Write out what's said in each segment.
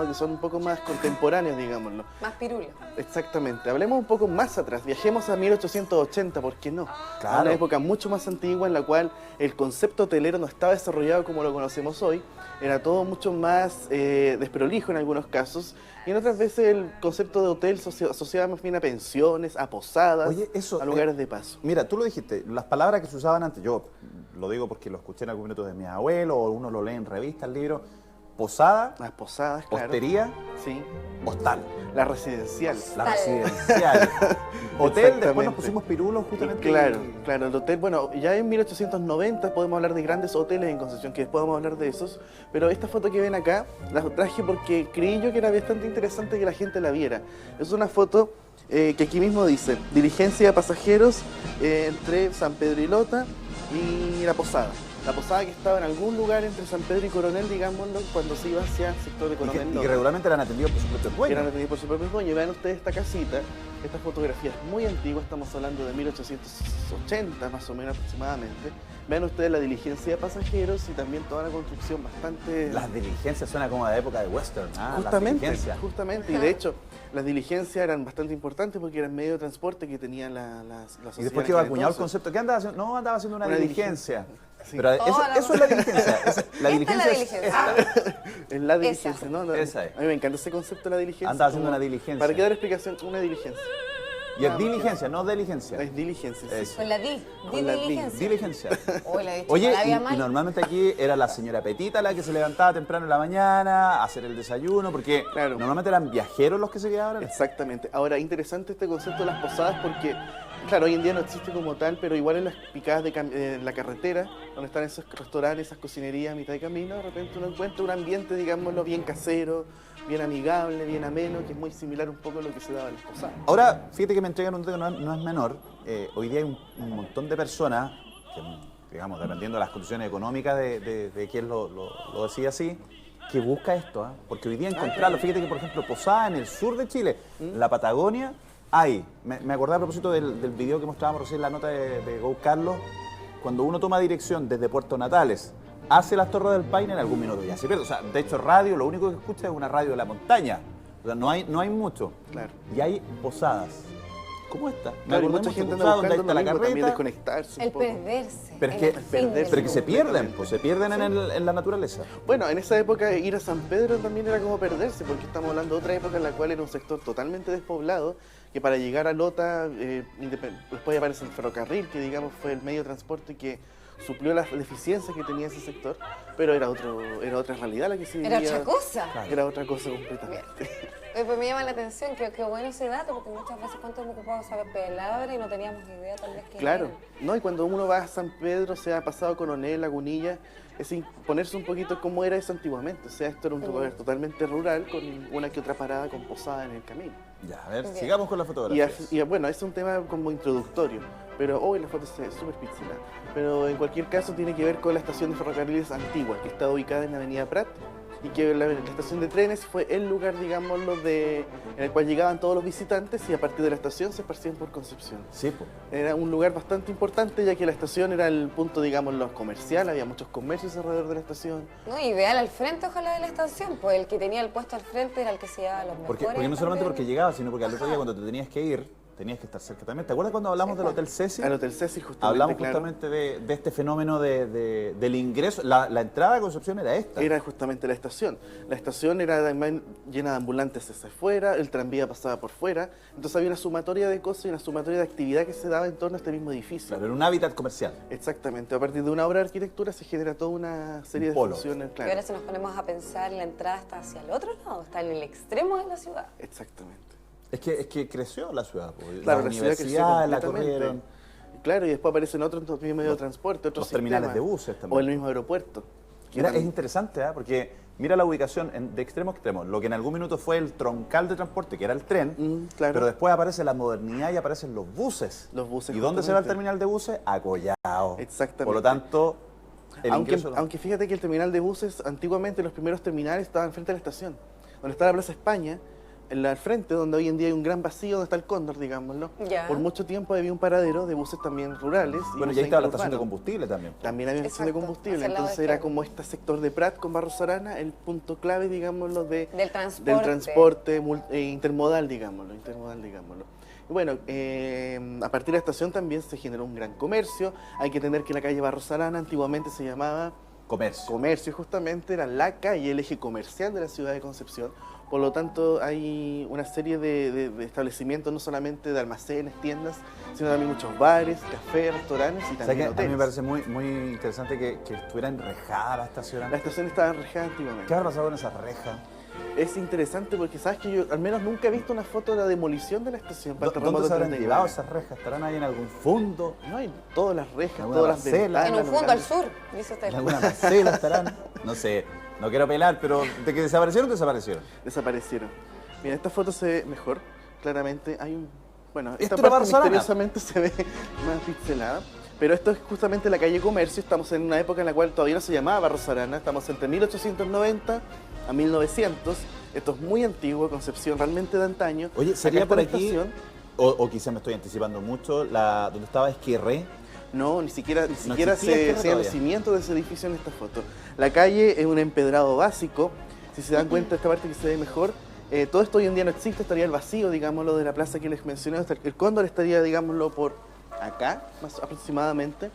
que son un poco más contemporáneos, digámoslo. Más pirulo. Exactamente. Hablemos un poco más atrás. Viajemos a 1880, ¿por qué no? Claro. A una época mucho más antigua en la cual el concepto hotelero no estaba desarrollado como lo conocemos hoy. Era todo mucho más desprolijo en algunos casos. Y en otras veces el concepto de hotel se asociaba más bien a pensiones, a posadas, Oye, eso, a lugares de paso. Mira, tú lo dijiste, las palabras que se usaban antes, yo lo digo porque lo escuché en algún minuto de mi abuelo, o uno lo lee en revistas, libros, posada, Las posadas, claro. hostería, Sí. hostal. La residencial. La residencial. Hotel, después nos pusimos pirulos justamente. Claro, claro, el hotel, bueno, ya en 1890 podemos hablar de grandes hoteles en Concepción, que después vamos a hablar de esos, pero esta foto que ven acá, la traje porque creí yo que era bastante interesante que la gente la viera. Es una foto que aquí mismo dice, diligencia de pasajeros entre San Pedro y Lota y la posada. La posada que estaba en algún lugar entre San Pedro y Coronel, digámoslo, cuando se iba hacia el sector de Y Coronel. que Lota. regularmente eran atendidos por sus propios dueños. Eran atendidos por sus propios dueños. Vean ustedes esta casita, esta fotografía es muy antigua, estamos hablando de 1880 más o menos aproximadamente. Vean ustedes la diligencia de pasajeros y también toda la construcción bastante... Las diligencias suena como de época de western. Justamente, las diligencias. justamente. Y de hecho, las diligencias eran bastante importantes porque eran medio de transporte que tenían la sociedad. Y después quedó en acuñado el entonces. concepto. ¿Qué andaba haciendo? No, andaba haciendo una Una diligencia. Sí. Pero eso es la diligencia. La diligencia es diligencia. esta. Es la diligencia, ¿no? Esa es. A mí me encanta ese concepto de la diligencia. Andaba haciendo como- una diligencia. ¿Para qué dar explicación? Una diligencia. Y es diligencia, no diligencia. Es diligencia, sí. Eso. Con la di Con la di. diligencia. Diligencia. Hoy la he dicho Oye, toda la vida y mal. normalmente aquí era la señora Petita la que se levantaba temprano en la mañana a hacer el desayuno, porque Claro. normalmente eran viajeros los que se quedaban. Exactamente. Ahora, interesante este concepto de las posadas porque, claro, hoy en día no existe como tal, pero igual en las picadas de la carretera, donde están esos restaurantes, esas cocinerías a mitad de camino, de repente uno encuentra un ambiente, digámoslo, bien casero, bien amigable, bien ameno, que es muy similar un poco a lo que se daba en las posadas. Ahora, fíjate que me entregan un dato que no es menor. Hoy día hay un montón de personas, que, digamos, dependiendo de las condiciones económicas de quién lo decide así, que busca esto, ¿ah? Porque hoy día encontrarlo, fíjate que por ejemplo Posada en el sur de Chile, la Patagonia, hay. Me acordé a propósito del video que mostrábamos recién en la nota de Go Carlos, cuando uno toma dirección desde Puerto Natales hacia las Torres del Paine, en algún minuto ya se pierde. O sea, de hecho radio, lo único que escucha es una radio de la montaña. O sea, no hay mucho. Claro. Y hay posadas. ¿Cómo esta? Me Claro, y acordé mucha mucho, gente anda posada, donde buscando está la lo mismo, también carreta. desconectarse un El poco. perderse. Pero es el que, fin del pero que se mundo. pierden, pues se pierden en la naturaleza. Bueno, en esa época ir a San Pedro también era como perderse, porque estamos hablando de otra época en la cual era un sector totalmente despoblado, que para llegar a Lota, después aparece el ferrocarril, que digamos fue el medio de transporte que suplió las deficiencias que tenía ese sector, pero era otra realidad la que se vivía. Era otra cosa. Era otra cosa completamente. Oye, pues me llama la atención, qué bueno ese dato, porque muchas veces cuánto hemos ocupado saber palabras y no teníamos idea tal vez que Claro, era. ¿no? Y cuando uno va a San Pedro, se ha pasado Coronel, Lagunilla, es ponerse un poquito cómo era eso antiguamente. O sea, esto era un lugar totalmente rural, con una que otra parada con posada en el camino. Ya, a ver, Bien. sigamos con la Y, fotografía. bueno, es un tema como introductorio, pero hoy la foto es súper pixelada. Pero en cualquier caso tiene que ver con la estación de ferrocarriles antigua, que está ubicada en la avenida Prat, y que la estación de trenes fue el lugar, digámoslo, en el cual llegaban todos los visitantes y a partir de la estación se esparcían por Concepción. Sí, pues. Era un lugar bastante importante, ya que la estación era el punto, digámoslo, comercial, había muchos comercios alrededor de la estación. No, ideal al frente, ojalá, de la estación, pues el que tenía el puesto al frente era el que se llevaba los mejores. Porque no solamente porque también. llegabas, sino porque al otro día cuando te tenías que ir, tenías que estar cerca también. ¿Te acuerdas cuando hablamos del Hotel Cecil? Al Hotel Cecil, justamente, Hablamos claro. justamente de este fenómeno del ingreso. La entrada a Concepción era esta. Era justamente la estación. La estación era además llena de ambulantes hacia afuera, el tranvía pasaba por fuera, entonces había una sumatoria de cosas y una sumatoria de actividad que se daba en torno a este mismo edificio. Claro, era un hábitat comercial. Exactamente, a partir de una obra de arquitectura se genera toda una serie Un de polo. funciones. Y Claro. ahora si nos ponemos a pensar, la entrada está hacia el otro lado, está en el extremo de la ciudad. Exactamente. Es que creció la ciudad. Pues. Claro, la la ciudad creció universidad la completamente. corrieron. Claro, y después aparecen otros medios de transporte, otros los terminales sistemas. de buses también. O el mismo aeropuerto. que Mira, es también- interesante, ¿eh? Porque mira la ubicación de extremo a extremo. Lo que en algún minuto fue el troncal de transporte, que era el tren, claro. pero después aparece la modernidad y aparecen los buses. Los buses, ¿Y dónde se va el justamente. terminal de buses? A Collao. Exactamente. Por lo tanto, el Aunque, ingreso... aunque fíjate que el terminal de buses, antiguamente los primeros terminales estaban frente a la estación. Donde está la Plaza España, al frente, donde hoy en día hay un gran vacío, donde está el Cóndor, digámoslo. Ya. Por mucho tiempo había un paradero de buses también rurales. Bueno, y buses ahí estaba la estación de interurbanos. combustible también. También había estación de Exacto, combustible, hacia el lado entonces era izquierdo. como este sector de Prat con Barros Arana, el punto clave, digámoslo, Del transporte. del transporte intermodal, digámoslo. Y bueno, a partir de la estación también se generó un gran comercio. Hay que entender que la calle Barros Arana antiguamente se llamaba Comercio. Comercio, justamente, era la calle, el eje comercial de la ciudad de Concepción. Por lo tanto, hay una serie de establecimientos, no solamente de almacenes, tiendas, sino también muchos bares, cafés, restaurantes y O sea también que a mí me hoteles. parece muy interesante que estuviera enrejada la estación. La estación estaba enrejada antiguamente. ¿Qué habrá pasado con esa reja? Es interesante porque sabes que yo al menos nunca he visto una foto de la demolición de la estación para el ¿Dónde terremoto se habrán 39. llevado esas rejas? ¿Estarán ahí en algún fondo? No hay todas las rejas, ¿Alguna todas las parcela? ventanas. En un los fondo al grandes- sur, dice usted. ¿En alguna parcela estarán? No sé, no quiero pelar, pero de que desaparecieron, desaparecieron. Desaparecieron. Mira, esta foto se ve mejor, claramente. Hay un... Bueno, esta ¿Esto era parte Barros Arana? misteriosamente se ve más pixelada. Pero esto es justamente la calle Comercio. Estamos en una época en la cual todavía no se llamaba Barros Arana. Estamos entre 1890 a 1900. Esto es muy antiguo, Concepción realmente de antaño. Oye, Acá ¿sería está por la aquí, estación. o quizá me estoy anticipando mucho, donde estaba Esquerré? No, ni siquiera existía se Esquerra hacían los todavía. cimientos de ese edificio en esta foto. La calle es un empedrado básico. Si se dan cuenta, esta parte que se ve mejor, todo esto hoy en día no existe, estaría el vacío, digámoslo, de la plaza que les mencioné. El Cóndor estaría, digámoslo, por acá, más aproximadamente.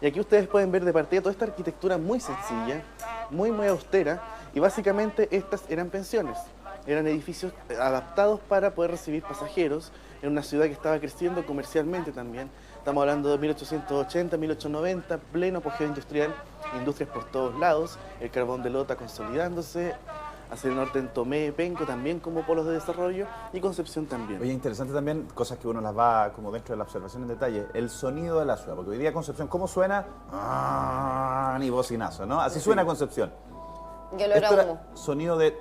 Y aquí ustedes pueden ver de partida toda esta arquitectura muy sencilla, muy austera, y básicamente estas eran pensiones. Eran edificios adaptados para poder recibir pasajeros en una ciudad que estaba creciendo comercialmente también. Estamos hablando de 1880, 1890, pleno apogeo industrial, industrias por todos lados, el carbón de Lota consolidándose, hacia el norte en Tomé, Penco también como polos de desarrollo y Concepción también. Oye, interesante también, cosas que uno las va como dentro de la observación en detalle, el sonido de la ciudad, porque hoy día Concepción, ¿cómo suena? Ni bocinazo, ¿no? Así suena Concepción. Yo lo Esto era era humo. sonido de...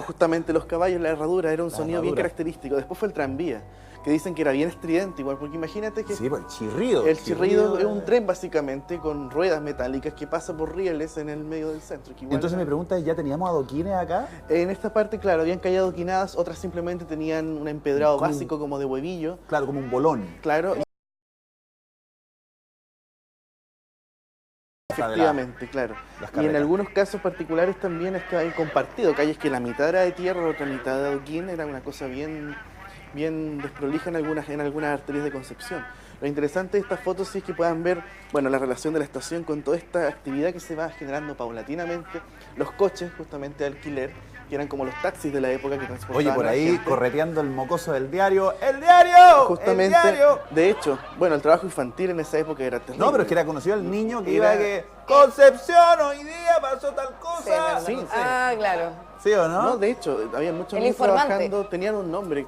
Justamente los caballos, la herradura, era un La sonido bien herradura. característico. Después fue el tranvía, que dicen que era bien estridente igual, porque imagínate que Sí, pues el chirrido. el chirrido es un tren básicamente con ruedas metálicas que pasa por rieles en el medio del centro. Que igual Entonces mi pregunta es, ¿ya teníamos adoquines acá? en esta parte, claro, habían calle adoquinadas, otras simplemente tenían un empedrado Como un- básico como de huevillo, Claro, como un bolón. claro. Efectivamente, claro. las Y en carretas. algunos casos particulares también es que hay compartido calles que la mitad era de tierra, la otra mitad de adoquín, era una cosa bien desprolija en algunas arterias de Concepción. Lo interesante de estas fotos sí es que puedan ver, bueno, la relación de la estación con toda esta actividad que se va generando paulatinamente, los coches justamente de alquiler, que eran como los taxis de la época que transportaban Oye, por a la ahí gente. correteando el mocoso del diario. ¡El diario! Justamente, ¡El diario! de hecho, bueno, el trabajo infantil en esa época era terrible. No, pero es que era conocido el niño que Era- iba que... ¡Concepción, hoy día pasó tal Sí, cosa! verdad. Sí, sí. Ah, claro. ¿Sí o no? No, de hecho, había muchos El niños informante. trabajando, tenían un nombre,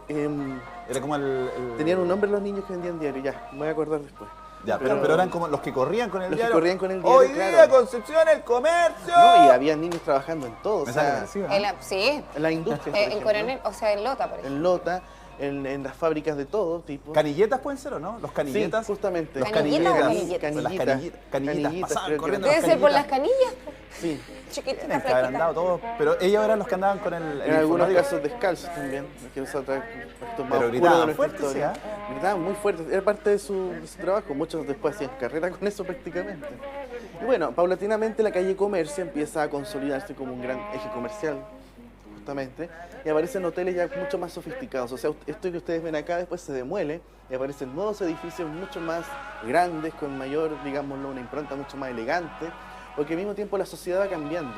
Era como el... tenían un nombre los niños que vendían diario, ya, me voy a acordar después. Ya, pero eran como los que corrían con el Los que diario. corrían con el diario, Hoy claro. día Concepción, el comercio. No, y había niños trabajando en todo, o Me sale sea, parecido, ¿no? Sí, en la industria, por en ejemplo, Coronel, o sea, en Lota, por ejemplo. en Lota, en las fábricas de todo tipo. ¿Canilletas pueden ser o no? ¿Los canilletas? Sí, justamente. Los ¿Canilleta o canilletas. canilletas? Las canillitas pasaban creo que corriendo. eran. Debe ser por las canillitas. canillas, po. Sí, Chiquititas, Tienen que haber andado flaquitas. todos, pero ellos eran los que andaban con el en algunos informático. casos descalzos también, que es otra aspecto más Pero oscuro gritaban de nuestra fuerte, historia. sí, Gritaban muy fuerte, era parte de su trabajo, muchos después hacían carrera con eso prácticamente. Y bueno, paulatinamente la calle Comercio empieza a consolidarse como un gran eje comercial, justamente, y aparecen hoteles ya mucho más sofisticados. O sea, esto que ustedes ven acá después se demuele y aparecen nuevos edificios mucho más grandes, con mayor, digámoslo, una impronta mucho más elegante, porque al mismo tiempo la sociedad va cambiando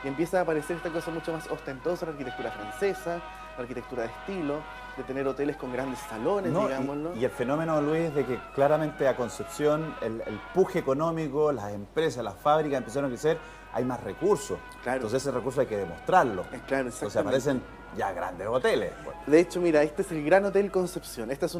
y empieza a aparecer esta cosa mucho más ostentosa, la arquitectura francesa, la arquitectura de estilo, de tener hoteles con grandes salones, No, digámoslo. y el fenómeno, Luis, de que claramente a Concepción el puje económico, las empresas, las fábricas empezaron a crecer, hay más recursos. Claro. Entonces ese recurso hay que demostrarlo. Claro, Entonces exactamente. aparecen ya grandes hoteles. De hecho, mira, este es el Gran Hotel Concepción. Esta es